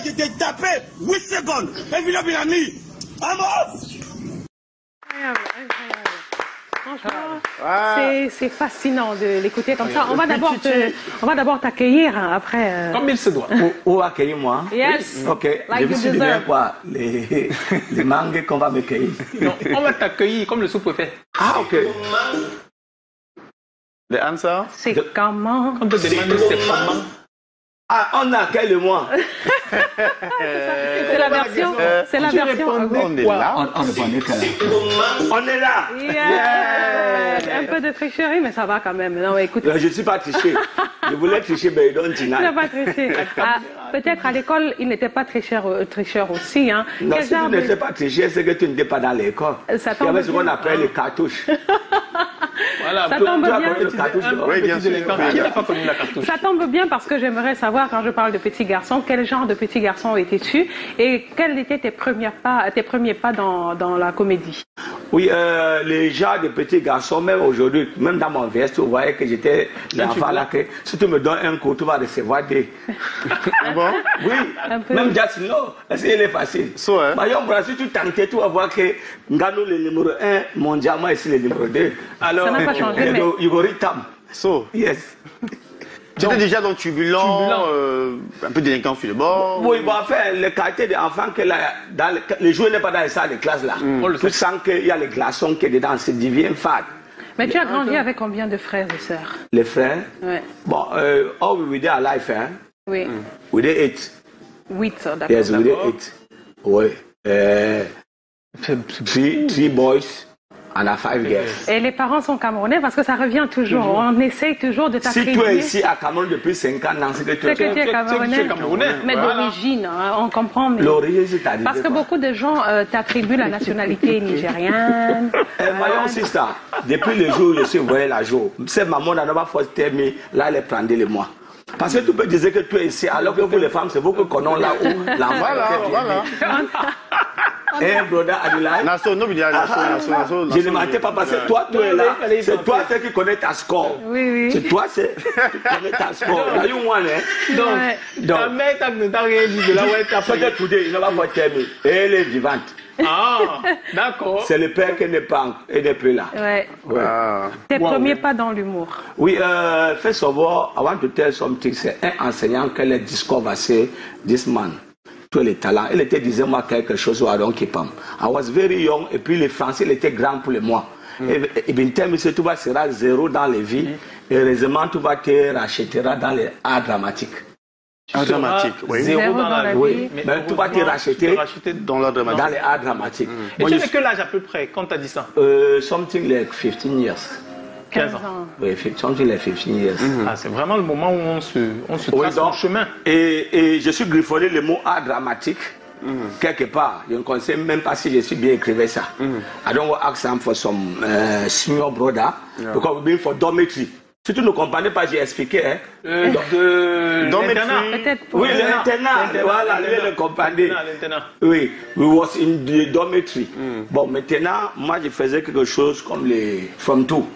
Je t'ai tapé 8 secondes. Et puis il a mis. Franchement, c'est fascinant de l'écouter comme ça. On va d'abord t'accueillir après. Comme il se doit. Où accueillir moi? Yes. Ok. Je vais subir quoi? Les mangues qu'on va me cueillir. Non, on va t'accueillir comme le sous-préfet. Ah, ok. The answer? C'est comment? Quand on te demande c'est comment. Ah, on accueille le moi. C'est la version. C'est la version. On est là. On est là. Yeah. Un peu de tricherie, mais ça va quand même. Non, écoute. Je ne suis pas triché. Je voulais tricher, mais il donne Il n'a pas triché. Peut-être à l'école, il n'était pas tricheur aussi. Hein. Non, si tu n'étais pas triché, c'est que tu n'étais pas dans l'école. Il y avait ce qu'on appelle les cartouches. Voilà, ça tombe bien. Oui, bien sûr. Qui n'a pas connu la cartouche? Ça tombe bien parce que j'aimerais savoir, quand je parle de petits garçons, quel genre de petits garçons étais-tu et quels étaient tes premiers pas dans la comédie? Oui, les genres de petits garçons, même aujourd'hui, même dans mon veste, vous voyez que j'étais l'enfant là, que si tu me donnes un coup, tu vas recevoir des... Ah bon? Oui, même Jassino, est-ce qu'il est facile? So, hein? Bah, si tu tentais, tu vas voir que Nganou, le numéro 1, mondialement, ici, le numéro 2. Alors, ça n'a pas changé, mais... Igor Tam. So, yes. tu étais déjà donc turbulent, un peu délinquant sur le bord. Oui, bon, enfin, le quartier des enfants, les joueurs n'est pas dans les salles de classe là. Tu sens qu'il y a les glaçons qui sont dedans, c'est divin fade. Mais tu as grandi avec combien de frères et sœurs? Les frères? Oui. Bon, all we did alive, hein? Oui. We did 8. 8, d'accord. Yes, we did 8. Oui. 3 boys and 5 girls. Et les parents sont camerounais parce que ça revient toujours. On essaye toujours de t'attribuer. Si tu es ici à Cameroun depuis 50 ans, c'est que tu es camerounais. Mais d'origine, hein, on comprend. Mais... L'origine, c'est-à-dire. Parce que beaucoup de gens t'attribuent la nationalité nigérienne. Voyons, c'est ça. Depuis le jour où je suis voyé la jour, c'est maman n'a pas fait terminer, là, elle prendait le mois. Parce que tu peux dire que tu es ici, alors que pour les femmes, c'est vous que connaissons là où l'enfant est. Brother Adelaide. Je ne mentais pas parce que toi, tu es là. C'est toi qui connais ta score. Oui. C'est toi qui connais ta score. Là, you want, hein? Donc, ta mère t'a rien dit de là où elle t'a fait. Peut-être il n'a pas fait terminer. Et elle est vivante. Ah, d'accord. C'est le père qui n'est pas plus là. Ouais. Tes premiers pas dans l'humour. Oui, first of all, I want to tell something. C'est un enseignant qui a discovered this man. Tous les talents. Il était, disait-moi quelque chose au Aaron Kipam. I was very young, et puis le français, il était grand pour moi. Et bien, tu vas sera zéro dans les vies, et heureusement, tu vas te racheter dans les arts dramatiques. Art dramatique, oui. Zéro dans la vie. Oui, mais tu vas te racheter dans l'art dramatique. Dans les arts dramatiques. Et tu avais quel âge à peu près quand tu as dit ça? Something like 15 years. 15 ans. Oui, something like 15 years. Ah, c'est vraiment le moment où on se trace son chemin. Et je suis griffonné le mot art dramatique. Quelque part, je ne sais même pas si je suis bien écrivé ça. I don't want to ask them for some senior brother, because we've been for dormitory. Si tu ne comprenais pas, j'ai expliqué. Hein. L'internat. Oui, l'internat. Voilà, lui, le compagnie. Oui, we was in the dormitory. Bon, maintenant, moi, je faisais quelque chose comme les from two.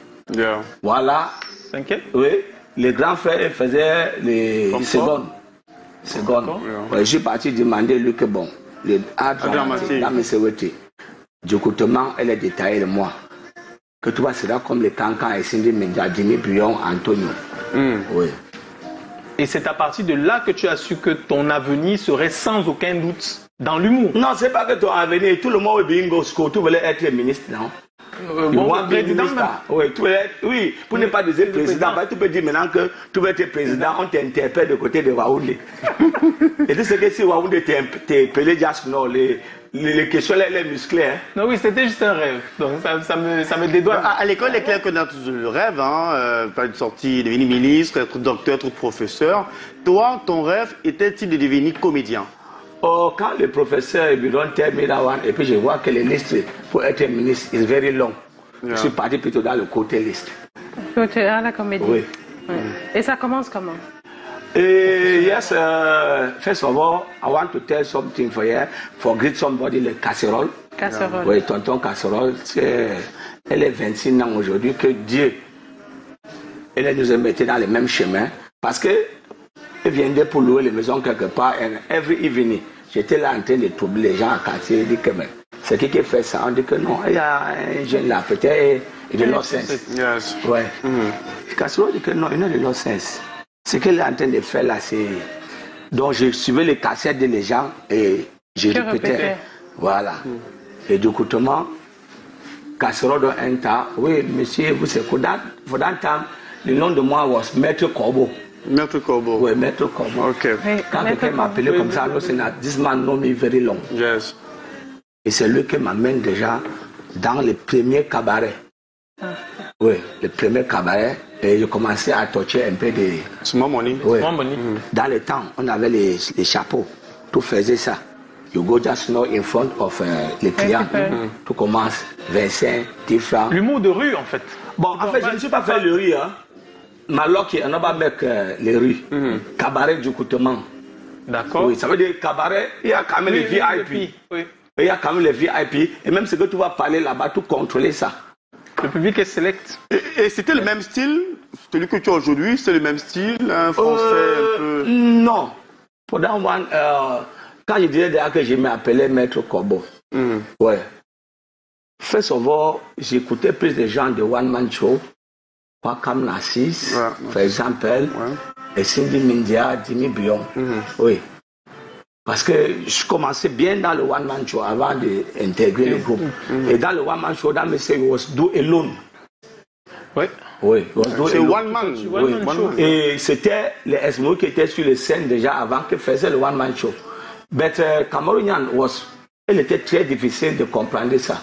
Voilà. T'inquiète? Oui, les grands frères faisaient les secondes. Ouais, j'ai parti demander lui que bon, les art dramatiques dans mes sécurités. Du coup, elle est détaillée de moi. Que tu vois, c'est là comme les cancans et Cindy Mendiadini, Buyon, Antonio. Oui. Et c'est à partir de là que tu as su que ton avenir serait sans aucun doute dans l'humour. Non, c'est pas que ton avenir, tout le monde veut bingo school, tu voulais être ministre, non? Président oui, pour ne pas dire président, tu peux dire maintenant que tu veux être président, on t'interpelle de côté de Waoundé. Et tu sais que si Waoundé t'interpelle, les questions, les musclées. Hein. Non, oui, c'était juste un rêve. Donc ça me dédouane. À l'école, les clairs connaissent le rêve, hein, pas une sortie, devenir ministre, être docteur, être professeur. Toi, ton rêve était-il de devenir comédien? Oh, quand le professeur Biron termine that one, et puis je vois que les listes pour être ministre is very long. Je suis parti plutôt dans le côté liste. Côté à la comédie. Oui. Et ça commence comment? Yes, first of all, I want to tell something for you. Forget somebody, le casserole. Casserole. Oui, tonton casserole, elle est 26 ans aujourd'hui, que Dieu, elle nous a mis dans le même chemin. Parce que ils venaient pour louer les maisons quelque part. And every evening, j'étais là en train de troubler les gens à quartier. Ils disent que c'est qui fait ça? On dit que non, il y a un jeune là, peut-être il est de lost sense. Yes. Ouais. Casserole dit que non, il est de lost sense. Ce qu'il est en train de faire là, c'est. Donc je suivais les cassettes des gens et je répétais. Voilà. Et du coup, casserole dans un temps, oui, monsieur, vous c'est quoi? For that time, le nom de moi was Maître Corbeau. Maître Corbeau. Oui, Maître Corbeau. Ok. Quand quelqu'un m'appelait comme ça, non, c'est this man know me very long. Yes. Et c'est lui qui m'amène déjà dans les premiers cabarets. Oui, les premiers cabarets. Et je commençais à toucher un peu de. Small money. Oui. Small money. Dans les temps, on avait les chapeaux. Tout faisait ça. You go just now in front of les clients. Tout commence 25, 10 francs. L'humour de rue, en fait. Bon, en fait, je ne suis pas fait le riz. Hein. Malok, on n'a pas avec les rues. Cabaret du coutement. D'accord. Oui, ça veut dire cabaret, il y a quand même les VIP. Oui. Il y a quand même les VIP. Et même ce que tu vas parler là-bas, tout contrôler ça. Le public est select. Et c'était le même style, celui que tu as aujourd'hui, c'est le même style, un français un peu. Non. Pendant one, quand je disais déjà que je m'appelais Maître Corbeau. Ouais. First of all, j'écoutais plus des gens de One Man Show, Kwakam Nassis, par exemple, et Cindy Mindia, Jimmy Bion. Oui. Parce que je commençais bien dans le One Man Show avant d'intégrer le groupe. Et dans le One Man Show, dans mes séries, was do alone. Oui. Oui, c'est One Man. Oui. Et c'était les SMO qui étaient sur les scènes déjà avant qu'ils faisaient le One Man Show. Mais Camerounian, elle était très difficile de comprendre ça.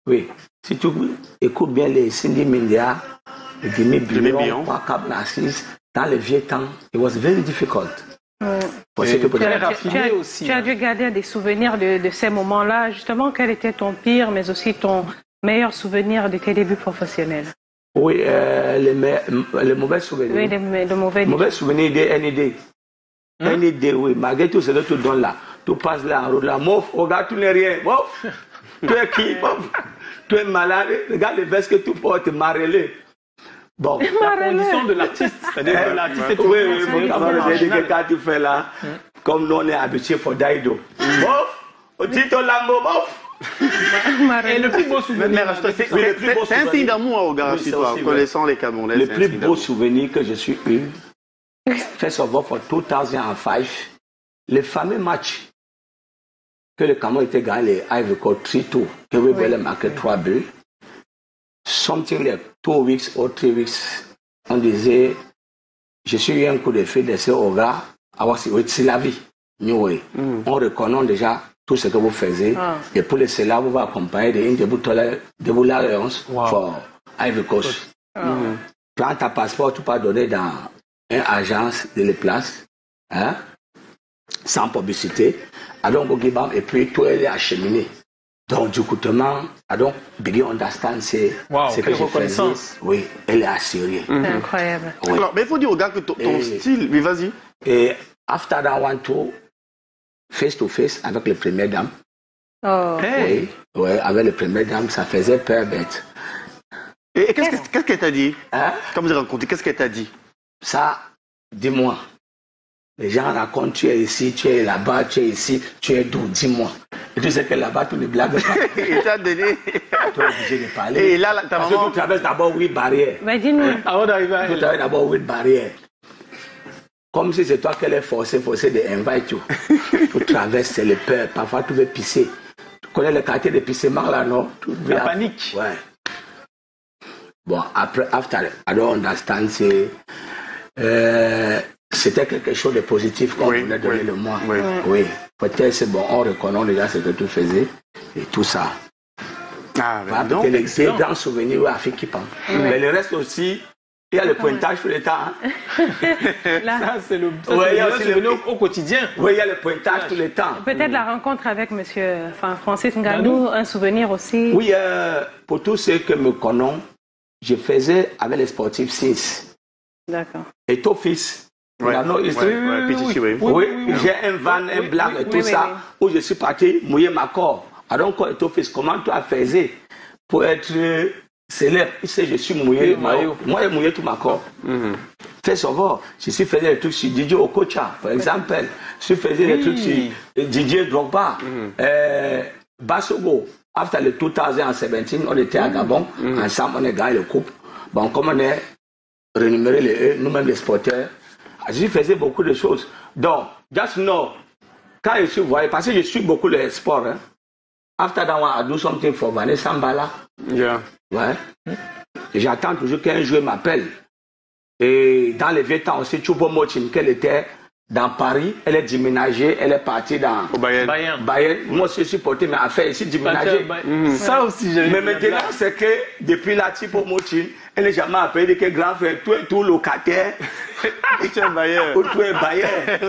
Oui. Si tu écoutes bien les Cindy Mindia, les Jimmy Bion, Kwakam Nassis, dans les vieux temps, it was very difficult. Tu as dû garder des souvenirs de ces moments-là. Justement, quel était ton pire, mais aussi ton meilleur souvenir de tes débuts professionnels? Oui, les mauvais souvenirs. Oui, les mauvais souvenirs de NED. NED, oui. Malgré tout ce que tu donnes là, tu passes là en route là. Mouf, regarde, tu n'es rien. Mouf, tu es qui? Mouf, tu es malade. Regarde les vestes que tu portes, marrez-le. Bon, la condition de l'artiste, c'est-à-dire que l'artiste est quand tu fais là, comme nous on est habitués pour Daido. Bof, au titre Lambo, bof. Et le plus beau souvenir, c'est un signe d'amour au gars, connaissant les Camerounais. Le plus beau souvenir que je suis eu, first of all, for 2005, le fameux match que le Cameroun était gagné, les Ivory Coast 3-2, que we voulait marquer 3 buts. Something like 2 weeks or 3 weeks, on disait, je suis eu un coup de fil de ce au gars, c'est la vie. On reconnaît déjà tout ce que vous faisiez. Et pour les cela, vous va accompagner de vous l'alliance pour Ivory Coast. Prends ta passeport, tu peux donner dans une agence de les places, hein, sans publicité. Alors, et puis, tout est acheminé. Donc, du coup, I don't begin understand c'est que je faisais. Oui, elle est assurée. C'est incroyable. Oui. Alors, mais il faut dire aux gars que ton style, mais vas-y. Et after that one too, face to face avec les premières dames. Oh. Hey. Oui, avec les premières dames, ça faisait peur bête. Et qu'est-ce qu'elle t'a dit? Hein? Comme vous avez raconté, qu'est-ce qu'elle t'a dit? Ça, dis-moi. Les gens racontent, tu es ici, tu es là-bas, tu es ici, tu es d'où, dis-moi. Et tu sais que là-bas, tu ne blagues pas. Il t'a donné. Tu es obligé de parler. Et là, ta parce maman... que tu traverses d'abord 8 barrières. Mais dis-nous. Avant d'arriver à Tu traverses d'abord 8 barrières. Comme si c'est toi qui l'es forcé d'inviter. Tu traverses, c'est le peur. Parfois, tu veux pisser. Tu connais le quartier de pissement là, non? La panique. Ouais. Bon, après, after, I don't understand, c'était quelque chose de positif qu'on voulait donner le moi. Oui. Peut-être c'est bon, on reconnaît déjà ce que tu faisais et tout ça. Ah, ben c'est un grand souvenir à Fikipam. Mais le reste aussi, il y a le pointage tout le temps. Hein. Ça, c'est le souvenir au quotidien. Oui, il y a le pointage tout le temps. Peut-être la rencontre avec monsieur Francis Ngannou, un souvenir aussi. Oui, pour tous ceux qui me connaissent, je faisais avec les sportifs 6. D'accord. Et ton fils. Oui, j'ai un van, un blague et tout ça, où je suis parti mouiller ma corps. Alors, quand ton fils, comment tu as fait pour être célèbre? Il sait, je suis mouillé, moi, j'ai mouillé tout ma corps. Fais savoir. Si tu faisais des trucs sur Didier Okocha, par exemple, si tu faisais des trucs sur Didier Drogba, Bassogo, after le 2017, on était à Gabon, ensemble, on a gagné le coupe. Bon, comme on est rémunéré les nous-mêmes les sporteurs, je faisais beaucoup de choses. Donc, just know, quand je suis voyé, parce que je suis beaucoup le sport, hein. After that one, I do something for Vanessa Mbala. Yeah. Ouais. J'attends toujours qu'un joueur m'appelle. Et dans les vieux temps aussi, Choupo-Moting, qu'elle était dans Paris, elle est déménagée, elle est partie dans Bayern. Moi aussi, je suis porté mes affaires ici, déménagée. Ça aussi, j'ai Mais maintenant, c'est que depuis la Choupo-Moting, elle n'est jamais appelée que grand frère, tout locataire. Et tu es Bayern. Tu es Bayern. I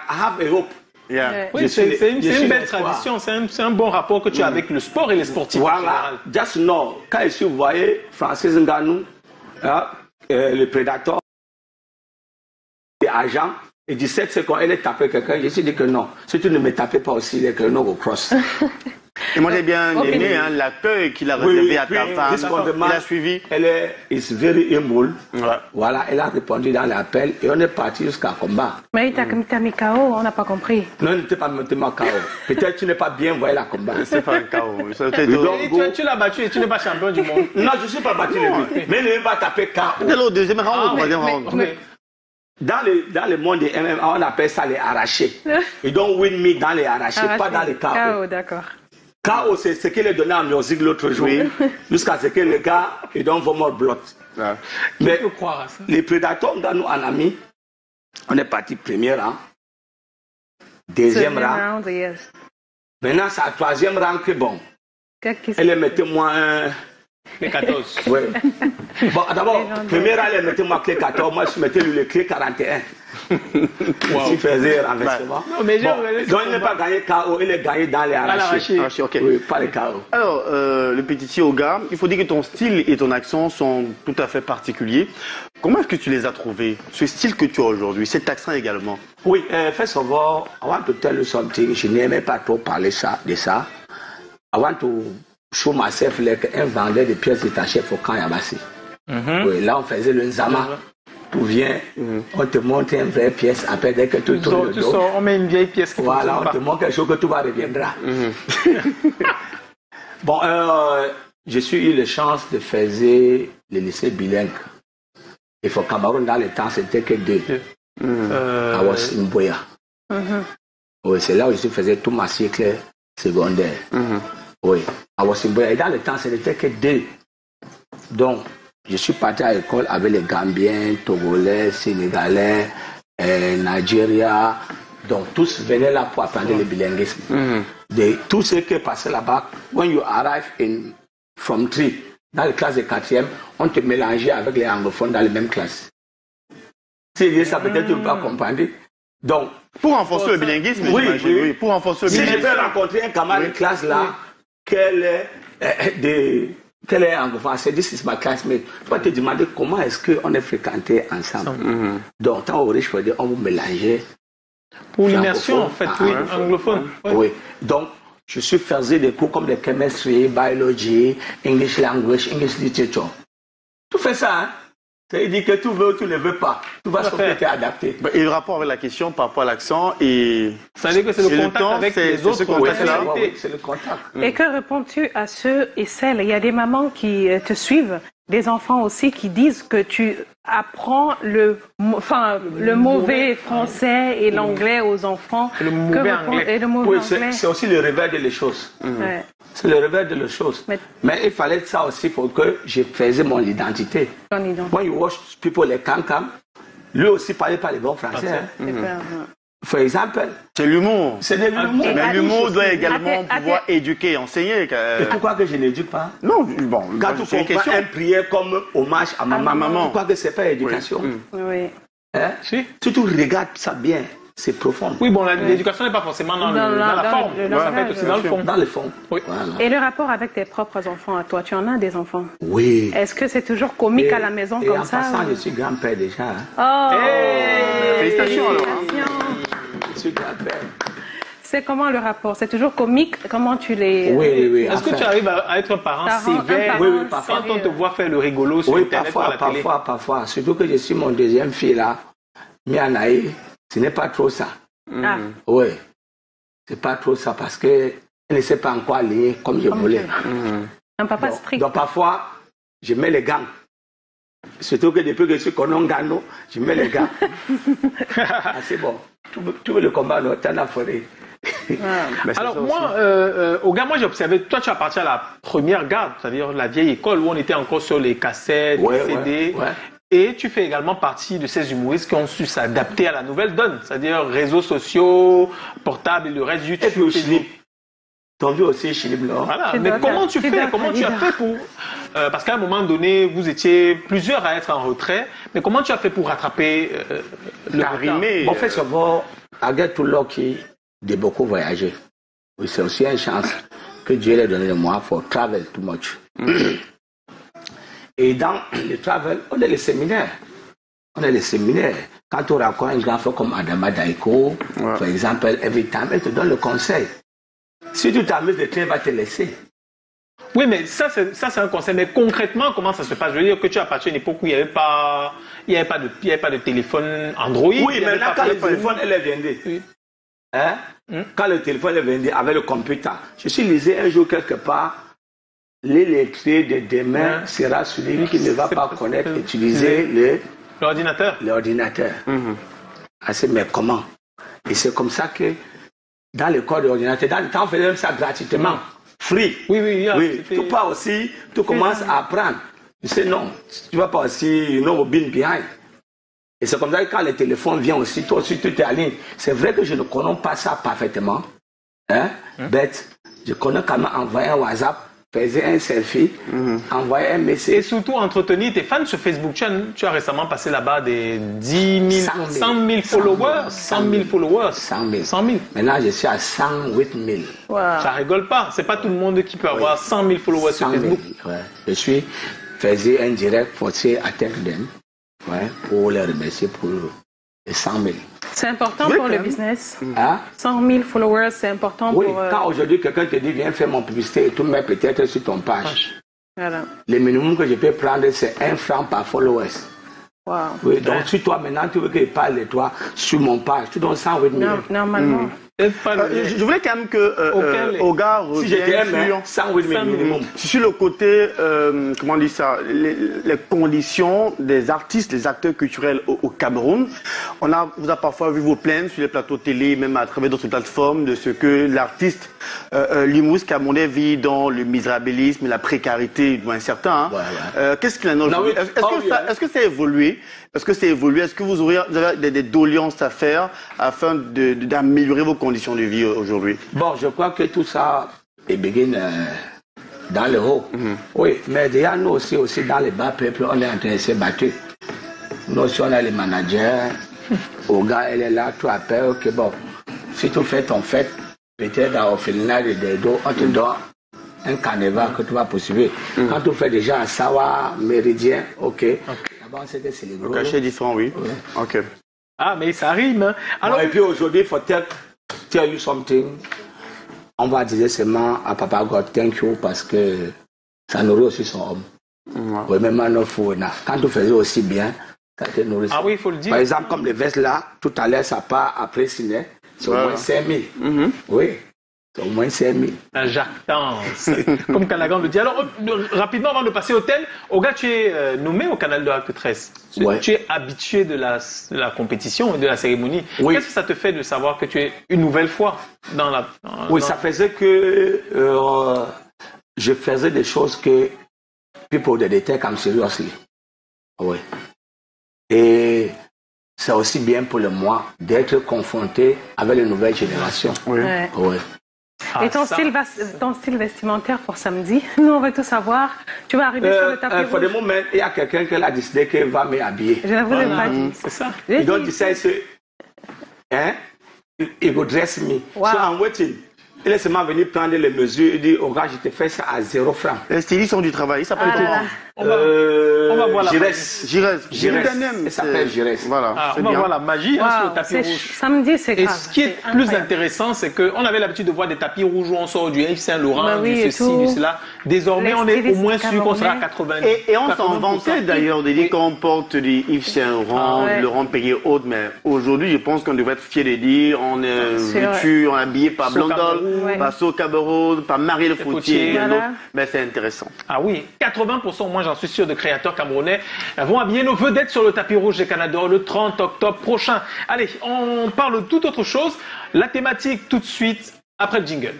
have a hope. Yeah. Oui, c'est une belle tradition, c'est un bon rapport que tu as avec le sport et les sportifs. Voilà, just know, quand je suis voyé Francis Ngannou, le prédateur, agent, et 17 secondes, elle est tapé quelqu'un, je me suis dit que non, si tu ne me tapais pas aussi, les que non au cross. Et moi j'ai bien aimé l'accueil qu'il a réservé à ta femme. Il a suivi. Elle est very humble. Ouais. Voilà, elle a répondu dans l'appel et on est parti jusqu'à combat. Mais il t'a mis KO, on n'a pas compris. Non, il n'était pas mis KO. Peut-être que tu n'es pas bien voyé la combat. C'est pas un KO. Tu l'as battu et tu n'es pas champion du monde. Non, je ne suis pas battu lui. Mais il ne va pas taper KO. Dès le deuxième round ou troisième round. Dans le monde des MMA, on appelle ça les arrachés. Ils don't win me dans les arrachés, pas dans les KO. KO, d'accord. KO, c'est ce qu'il a donné en musique l'autre jour. Oui. Jusqu'à ce que le gars, il donne vraiment blood. Ouais. Mais peut croire à ça. Les prédateurs, dans nous, en ami, on est parti premier rang, deuxième rang. Yes. Maintenant, c'est à troisième rang que bon. Elle mettait moi un. Clé 14. Oui. Bon, d'abord, premier rang, elle mettait moi clé 14, moi je mettais lui le clé 41. Wow. Il faisait renversement. Non, mais bon, donc il n'est pas gagné KO, il est gagné dans les arrachés. Okay. Oui, pas les KO. Alors, le petit Oga, il faut dire que ton style et ton accent sont tout à fait particuliers. Comment est-ce que tu les as trouvés, ce style que tu as aujourd'hui, cet accent également? Oui, first of all, I want to tell you something. Je n'aimais pas trop parler de ça. I want to show myself like un vendeur de pièces détachées au camp Yabassi. Oui, là, on faisait le Nzama. Tu viens, on te montre une vraie pièce, après dès que tu tournes le dos, on met une vieille pièce qui voilà, on te montre quelque chose que tout va reviendra. Bon, je suis eu la chance de faire le lycée bilingue. Et au Cameroun, dans le temps, c'était que 2. I was in Boya. Oui, c'est là où je faisais tout ma cycle secondaire. Oui, I was in Boya. Et dans le temps, ce n'était que 2. Donc, je suis parti à l'école avec les Gambiens, Togolais, Sénégalais, Nigeria. Donc, tous venaient là pour apprendre le bilinguisme. De tout ce qui est passé là-bas, when you arrive from 3, dans les classes de 4e, on te mélangeait avec les anglophones dans les mêmes classes. Si ça peut-être tu ne peux pas comprendre. Donc, pour renforcer le bilinguisme, oui, pour renforcer le bilinguisme. Si je peux rencontrer un camarade de classe là, quel est anglophone, c'est this is my classmate. Tu vas te demander comment est-ce qu'on est fréquenté ensemble. Donc, tant au riche, on vous mélanger. Pour l'immersion, en fait, oui, anglophone. Oui. Donc, je suis faisais des cours comme de chemistry, biology, English language, English literature. Tu fais ça, hein? Ça veut dire que tu veux ou tu ne veux pas. Tu vas se adapter. Et le rapport avec la question par rapport à l'accent et... Ça veut dire que c'est le contact avec les autres. C'est le contact. Et que réponds-tu à ceux et celles? Il y a des mamans qui te suivent, des enfants aussi qui disent que tu apprends le mauvais français et l'anglais aux enfants. Le mauvais anglais. Oui, c'est aussi le revers des choses. Ouais. C'est le revers de la chose. Mais il fallait ça aussi pour que je faisais mon identité. When you watch people like Kankam, lui aussi parlait pas les bons français. Par exemple, c'est l'humour. C'est de l'humour. Mais l'humour doit également pouvoir éduquer, enseigner. Et pourquoi que je n'éduque pas? Non, bon. Quand tu comprends une prière comme hommage à ma maman, pourquoi que c'est pas éducation? Oui. Hein? Si tu regardes ça bien, c'est profond. Oui, bon, l'éducation n'est pas forcément dans la forme, ça peut être aussi dans le fond. Dans le fond. Oui. Voilà. Et le rapport avec tes propres enfants à toi, tu en as des enfants? Oui. Est-ce que c'est toujours comique à la maison comme ça? Et en passant, je suis grand-père déjà. Oh! Félicitations alors. Je suis grand-père. c'est comment le rapport? C'est toujours comique? Comment tu les... Oui. Est-ce que tu arrives à être un parent sévère quand on te voit faire le rigolo sur Internet ou à la télé? Parfois. Surtout que je suis mon deuxième fille là, Mianaï, ce n'est pas trop ça. Oui, c'est pas trop ça parce que elle ne sait pas encore aligner comme je voulais. Un papa strict. Donc parfois, je mets les gants. Surtout que depuis que je suis connu Gano, je mets les gants. C'est bon. Tu veux le combat, tu en as foré. Alors moi, moi j'ai observé, toi tu appartiens à la première garde, c'est-à-dire la vieille école où on était encore sur les cassettes, les CD. Et tu fais également partie de ces humoristes qui ont su s'adapter à la nouvelle donne, c'est-à-dire réseaux sociaux, portables et le reste YouTube. Et puis aussi, t'as vu aussi Chilib, non? Voilà. Mais comment tu fais? Comment tu as fait pour... parce qu'à un moment donné, vous étiez plusieurs à être en retrait, mais comment tu as fait pour rattraper le retard? Bon, fait savoir, avec tout l'or qui de beaucoup voyager. Oui, c'est aussi une chance que Dieu l'a donné de moi pour travel too much. Et dans le travel, on a les séminaires. Quand on rencontre un grand frère comme Adama Daiko, par exemple, every time, elle te donne le conseil. Si tu t'amuses, le train va te laisser. Oui, mais ça c'est un conseil. Mais concrètement, comment ça se passe? Je veux dire que tu as parti à une époque où il n'y avait pas de téléphone Android. Oui, mais là, quand le téléphone elle est vendue, quand le téléphone est vendu avec le computer, je suis lisé un jour quelque part, l'illettré de demain sera celui qui ne va pas connaître utiliser l'ordinateur. Mais comment? Et c'est comme ça que dans le corps de l'ordinateur, dans le temps, on faisait ça gratuitement. Free. Oui. Tu pars aussi, tu commences à apprendre. Tu sais, non, tu vas pas aussi, being behind. Et c'est comme ça que quand le téléphone vient aussi, toi aussi, tu t'alignes. C'est vrai que je ne connais pas ça parfaitement. Bête. Je connais quand même envoyer un WhatsApp, faire un selfie, envoyer un message. Et surtout entretenir tes fans sur Facebook. Tu as récemment passé là-bas des 10 000, 100 000 followers. 100 000 followers. 100 000. Maintenant, je suis à 108 000. Wow. Ça rigole pas. C'est pas tout le monde qui peut avoir 100 000 followers sur Facebook. Je faisais un direct pour atteindre them. Pour les remercier pour les 100 000. C'est important pour le business. 100 000 followers, c'est important pour... Quand aujourd'hui quelqu'un te dit viens faire mon publicité et tout met peut-être sur ton page. Voilà. Le minimum que je peux prendre c'est 1 franc par followers. Wow. Oui, donc si toi maintenant tu veux que je parle de toi sur mon page, tu donnes 108 000. Normalement. Je voulais quand même que Oga revienne sur le côté, comment on dit ça, les conditions des artistes, des acteurs culturels au Cameroun. Vous a parfois vu vos plaintes sur les plateaux télé, même à travers d'autres plateformes, de ce que l'artiste, l'humoriste camerounais vit dans le misérabilisme et la précarité certain. Qu'est-ce qu'il en a? Est-ce que ça a évolué? Est-ce que vous avez des doléances à faire afin d'améliorer vos conditions de vie aujourd'hui? Bon, je crois que tout ça est begin dans le haut. Oui, mais déjà nous aussi dans les bas peuples, on est en train de se battre. Nous aussi on a les managers. Au gars, elle est là, tu appelles, ok, bon, si tu fais ton fête, peut-être à l'orphelinat de dos, on te donne un carnaval que tu vas poursuivre. Quand tu fais déjà un Sawa, Méridien, ok. D'abord, c'était c'est les gros. Cachet différent, oui. Ok. Ah, mais ça rime. Hein. Alors, et puis aujourd'hui, il faut tell you something. On va dire seulement à Papa God, thank you, parce que ça nourrit aussi son homme. Oui, même quand tu faisais aussi bien, ça te nourrit. Ah oui, il faut le dire. Par exemple, comme le veste là, tout à l'heure, ça part après Ciné, c'est au moins 5 000. Oui. Au moins 5 000. La jactance, comme Canagan le dit. Alors, rapidement, avant de passer au thème, Oga, tu es nommé au canal de Acte 13. Tu es habitué de la compétition et de la cérémonie. Qu'est-ce que ça te fait de savoir que tu es une nouvelle fois dans la... ça faisait que je faisais des choses que people they take comme seriously. Oui. Et c'est aussi bien pour le moi d'être confronté avec les nouvelles générations. Oui. Et ton style vestimentaire pour samedi, nous on veut tout savoir. Tu vas arriver sur le tapis rouge. Pour le moment, il y a quelqu'un qui a décidé qu'il va m'habiller. Je ne vous ai pas dit. C'est ça. Il doit dire ça, il go dress me. Wow. So I'm waiting. Il est seulement venu prendre les mesures. Il dit, oh gars, je te fais ça à 0 francs. Les stylistes ont du travail, ça s'appelle comment? On va voir la Giresse. Ça s'appelle Giresse. Voilà. On va voir la magie sur le tapis rouge. Samedi, c'est grave. Et ce qui est plus intéressant, c'est qu'on avait l'habitude de voir des tapis rouges où on sort du Yves Saint-Laurent, du ceci, du cela. Désormais, on est au moins sûr qu'on sera à 90%. Et on s'en vantait d'ailleurs de dire qu'on porte du Yves Saint-Laurent, Laurent Perrier haute, mais aujourd'hui, je pense qu'on devrait être fier de dire on est vêtu, on est habillé par Blondol, par So Cabarro, par Marie Le Fautier, mais c'est intéressant. Ah oui, 80%, moi j'en suis sûr, de créateurs camerounais vont habiller nos vedettes sur le tapis rouge des Canador le 30 octobre prochain. Allez, on parle de toute autre chose. La thématique tout de suite après le jingle.